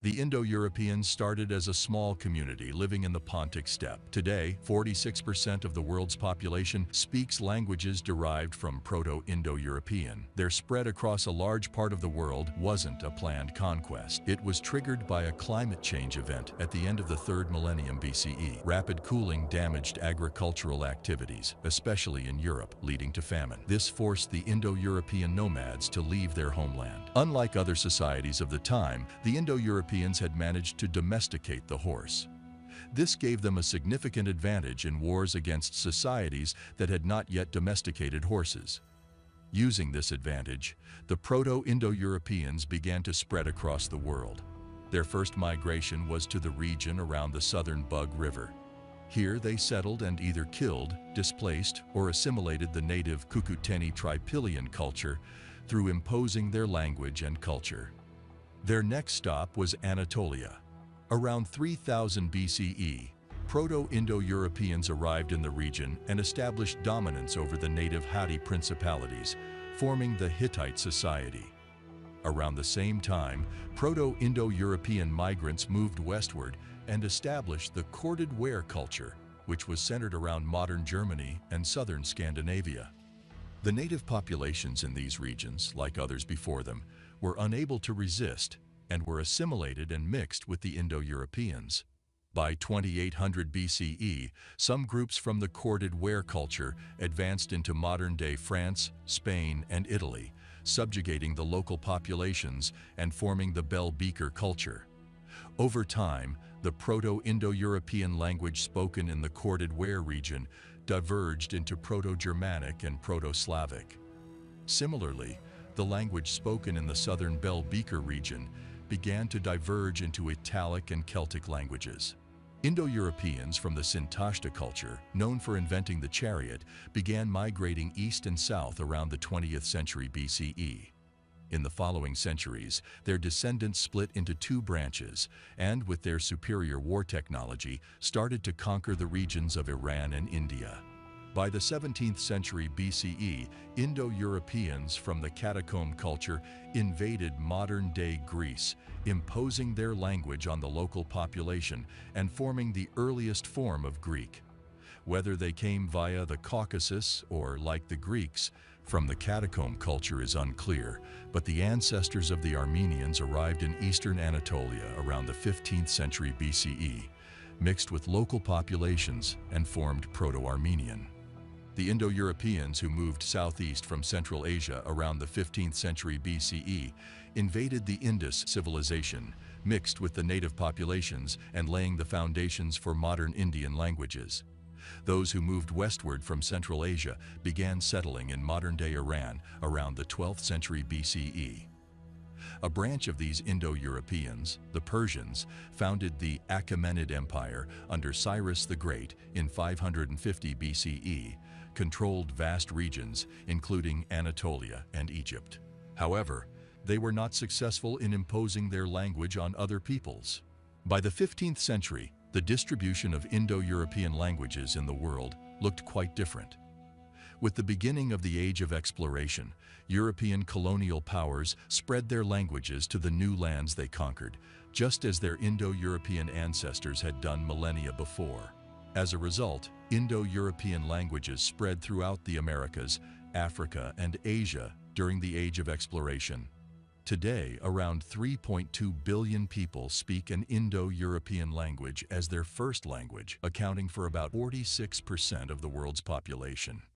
The Indo-Europeans started as a small community living in the Pontic steppe. Today, 46% of the world's population speaks languages derived from Proto-Indo-European. Their spread across a large part of the world wasn't a planned conquest. It was triggered by a climate change event at the end of the 3rd millennium BCE. Rapid cooling damaged agricultural activities, especially in Europe, leading to famine. This forced the Indo-European nomads to leave their homeland. Unlike other societies of the time, the Indo-Europeans had managed to domesticate the horse. This gave them a significant advantage in wars against societies that had not yet domesticated horses. Using this advantage, the Proto-Indo-Europeans began to spread across the world. Their first migration was to the region around the southern Bug River. Here they settled and either killed, displaced, or assimilated the native Cucuteni Tripilian culture through imposing their language and culture. Their next stop was Anatolia. Around 3000 BCE, Proto-Indo-Europeans arrived in the region and established dominance over the native Hatti principalities, forming the Hittite society. Around the same time, Proto-Indo-European migrants moved westward and established the corded ware culture, which was centered around modern Germany and southern Scandinavia. The native populations in these regions, like others before them, were unable to resist and were assimilated and mixed with the Indo-Europeans. By 2800 BCE, some groups from the corded ware culture advanced into modern-day France, Spain, and Italy, subjugating the local populations and forming the Bell Beaker culture. Over time, the Proto-Indo-European language spoken in the corded ware region diverged into Proto-Germanic and Proto-Slavic. Similarly, the language spoken in the southern Bell Beaker region began to diverge into Italic and Celtic languages. Indo-Europeans from the Sintashta culture, known for inventing the chariot, began migrating east and south around the 20th century BCE. In the following centuries, their descendants split into two branches and, with their superior war technology, started to conquer the regions of Iran and India. By the 17th century BCE, Indo-Europeans from the catacomb culture invaded modern-day Greece, imposing their language on the local population and forming the earliest form of Greek. Whether they came via the Caucasus or, like the Greeks, from the catacomb culture is unclear, but the ancestors of the Armenians arrived in eastern Anatolia around the 15th century BCE, mixed with local populations and formed Proto-Armenian. The Indo-Europeans who moved southeast from Central Asia around the 15th century BCE invaded the Indus civilization, mixed with the native populations and laying the foundations for modern Indian languages. Those who moved westward from Central Asia began settling in modern-day Iran around the 12th century BCE. A branch of these Indo-Europeans, the Persians, founded the Achaemenid Empire under Cyrus the Great in 550 BCE, controlled vast regions, including Anatolia and Egypt. However, they were not successful in imposing their language on other peoples. By the 15th century, the distribution of Indo-European languages in the world looked quite different. With the beginning of the Age of Exploration, European colonial powers spread their languages to the new lands they conquered, just as their Indo-European ancestors had done millennia before. As a result, Indo-European languages spread throughout the Americas, Africa, and Asia during the Age of Exploration. Today, around 3.2 billion people speak an Indo-European language as their first language, accounting for about 46% of the world's population.